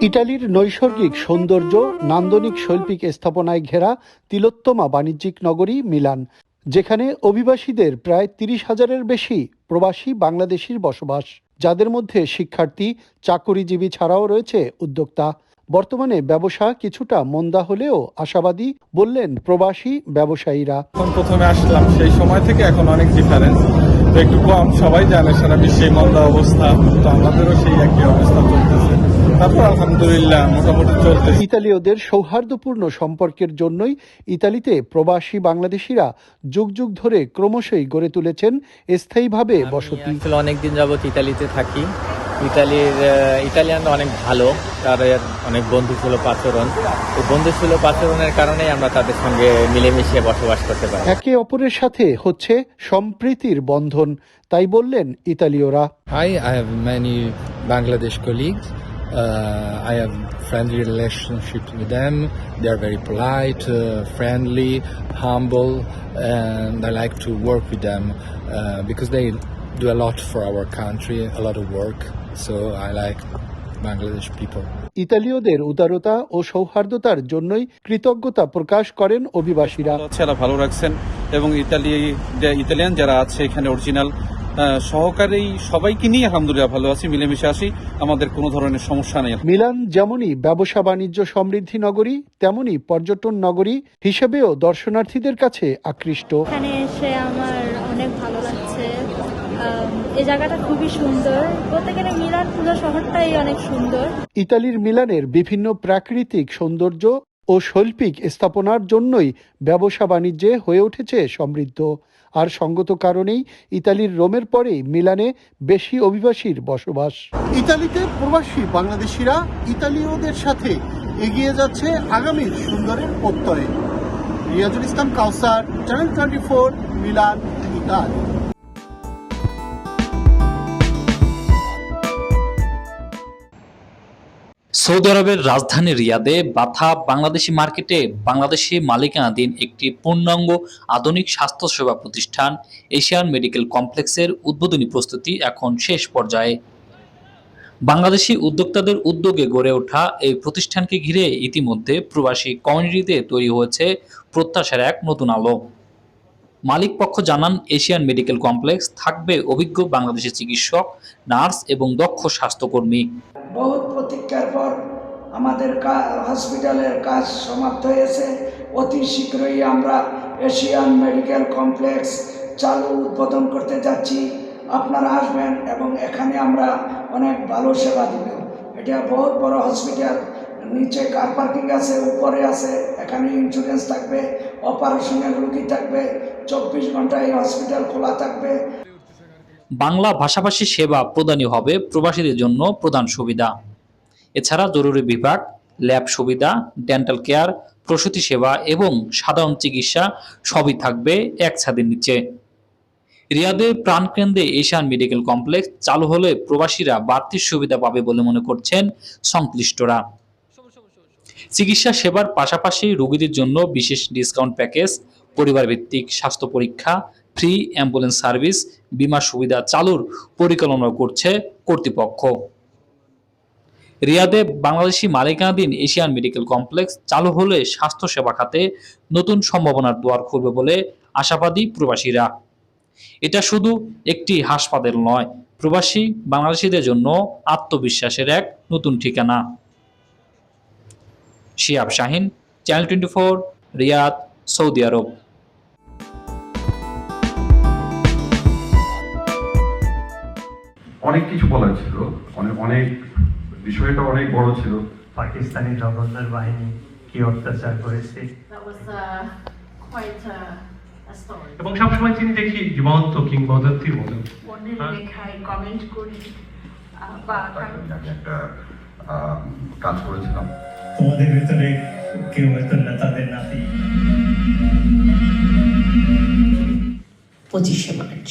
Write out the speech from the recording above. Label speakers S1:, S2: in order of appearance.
S1: ইটালির নৈসর্গিক সৌন্দর্য, নান্দনিক শৈল্পিক স্থাপনায় ঘেরা তিলোত্তমা বাণিজ্যিক নগরী মিলান, যেখানে অভিবাসীদের প্রায় ৩০,০০০-এর বেশি প্রবাসী বাংলাদেশির বসবাস, যাদের মধ্যে শিক্ষার্থী, চাকুরিজীবী ছাড়াও রয়েছে উদ্যোক্তা। বর্তমানে ব্যবসা কিছুটা মন্দা হলেও আশাবাদী বললেন প্রবাসী ব্যবসায়ীরা।
S2: প্রথমে আসলাম সেই সময় থেকে এখন অনেক ডিফারেন্স, তো একটু কম, সবাই জানে সারা বিশ্বে মন্দা অবস্থা, তো আমাদেরও সেই একই অবস্থা চলতেছে। তারপর আলহামদুলিল্লাহ মোটামুটি চলতেছে।
S1: ইতালীয়দের সৌহার্দ্যপূর্ণ সম্পর্কের জন্যই ইতালিতে প্রবাসী বাংলাদেশিরা যুগ যুগ ধরে ক্রমশই গড়ে তুলেছেন স্থায়ীভাবে বসতি।
S3: অনেকদিন যাবৎ ইতালিতে থাকি। ইতালিয়ানরা অনেক ভালো, তাদের অনেক বন্ধুসুলভ আচরণ। এই বন্ধুসুলভ আচরণের কারণেই আমরা তাদের সঙ্গে মিলেমিশে বসবাস করতে পারি।
S1: একে অপরের সাথে হচ্ছে সম্প্রীতির বন্ধন, তাই বললেন ইতালীয়রা।
S4: Hi, I have many Bangladesh colleagues. I have friendly relationships with them. They are very polite, friendly, humble, and I like to work with them because they do a lot for our country, a lot of work. So I like Bangladesh people.
S1: ইতালীয়দের উদারতা ও সৌহার্দ্যতার জন্যই কৃতজ্ঞতা প্রকাশ করেন অভিবাসীরা।
S2: ভালো রাখছেন এবং Italian যারা আছে এখানে অরিজিনাল সহকারী সবাইকে নিয়ে আলহামদুলিল্লাহ ভালো আছি, মিলেমিশে আসি, আমাদের কোনো ধরনের সমস্যা নেই।
S1: মিলান যেমনই ব্যবসা বাণিজ্য সমৃদ্ধি নগরী, তেমনি পর্যটন নগরী হিসেবেও দর্শনার্থীদের কাছে আকৃষ্ট।
S5: এখানে এসে আমার অনেক ভালো লাগছে, এই জায়গাটা খুবই সুন্দর, বলতে গেলে মিলান পুরো শহরটাই অনেক সুন্দর।
S1: ইতালির মিলানের বিভিন্ন প্রাকৃতিক সৌন্দর্য ও শৈল্পিক স্থাপনার জন্যই ব্যবসা বাণিজ্যে হয়ে উঠেছে সমৃদ্ধ। আর সঙ্গত কারণেই ইতালির রোমের পরে মিলানে বেশি অভিবাসীর বসবাস। ইতালিতে প্রবাসী বাংলাদেশিরা ইতালীয়দের সাথে এগিয়ে যাচ্ছে আগামীর সুন্দরের প্রত্যয়ে। রিয়াজুল ইসলাম কাউসার, চ্যানেল 24, মিলান, ইতালি।
S6: সৌদি আরবের রাজধানী রিয়াদে বাথা বাংলাদেশি মার্কেটে বাংলাদেশি মালিকানাধীন একটি পূর্ণাঙ্গ আধুনিক স্বাস্থ্যসেবা প্রতিষ্ঠান এশিয়ান মেডিকেল কমপ্লেক্সের উদ্বোধনী প্রস্তুতি এখন শেষ পর্যায়ে। বাংলাদেশি উদ্যোক্তাদের উদ্যোগে গড়ে ওঠা এই প্রতিষ্ঠানকে ঘিরে ইতিমধ্যে প্রবাসী কমিউনিটিতে তৈরি হয়েছে প্রত্যাশার এক নতুন আলো। মালিক পক্ষ জানান, এশিয়ান মেডিকেল কমপ্লেক্স থাকবে অভিজ্ঞ বাংলাদেশি চিকিৎসক, নার্স এবং দক্ষ স্বাস্থ্যকর্মী।
S7: বহুত প্রতীক্ষার পর আমাদের হসপিটালের কাজ সমাপ্ত হয়েছে। অতি শীঘ্রই আমরা এশিয়ান মেডিকেল কমপ্লেক্স উদ্বোধন করতে যাচ্ছি। আপনারা আসবেন এবং এখানে আমরা অনেক ভালো সেবা দিব। এটা বহুত বড় হসপিটাল, নিচে কার পার্কিং আছে, উপরে আছে, এখানে ইন্স্যুরেন্স থাকবে, অপারেশনের রোগী থাকবে, 24 ঘন্টা এই হসপিটাল খোলা থাকবে।
S6: বাংলা ভাষাভাষী সেবা প্রদানই হবে প্রবাসীদের জন্য প্রধান সুবিধা। এছাড়া জরুরি বিভাগ, ল্যাব সুবিধা, ডেন্টাল কেয়ার, প্রসূতি সেবা এবং সাধারণ চিকিৎসা সবই থাকবে এক ছাদের নিচে। রিয়াদের প্রাণকেন্দ্রে এশিয়ান মেডিকেল কমপ্লেক্স চালু হলে প্রবাসীরা বাড়তি সুবিধা পাবে বলে মনে করছেন সংশ্লিষ্টরা। চিকিৎসা সেবার পাশাপাশি রোগীদের জন্য বিশেষ ডিসকাউন্ট প্যাকেজ, পরিবার ভিত্তিক স্বাস্থ্য পরীক্ষা, ফ্রি অ্যাম্বুলেন্স সার্ভিস, বীমা সুবিধা চালুর পরিকল্পনা করছে কর্তৃপক্ষ। রিয়াদে বাংলাদেশি মালিকানাধীন এশিয়ান মেডিকেল কমপ্লেক্স চালু হলে স্বাস্থ্যসেবা খাতে নতুন সম্ভাবনার দুয়ার খুলবে বলে আশাবাদী প্রবাসীরা। এটা শুধু একটি হাসপাতাল নয়, প্রবাসী বাংলাদেশিদের জন্য আত্মবিশ্বাসের এক নতুন ঠিকানা। শিহাব শাহিন, চ্যানেল 24, রিয়াদ, সৌদি আরব।
S8: অনেক কিছু বলার ছিল, অনেক বিষয়টা অনেক বড় ছিল।
S9: পাকিস্তানি জগন্নাথ বাহিনী কি অত্যাচার করেছে এবং সবসময় তিনি দেখি জীবন্ত কিংবদন্তির মতো
S10: কমেন্ট করি
S8: একটা কাজ করেছিলাম।
S9: তোমাদের ভিতরে কেউ হয়তো তাদের নাতি।
S10: 25 মার্চ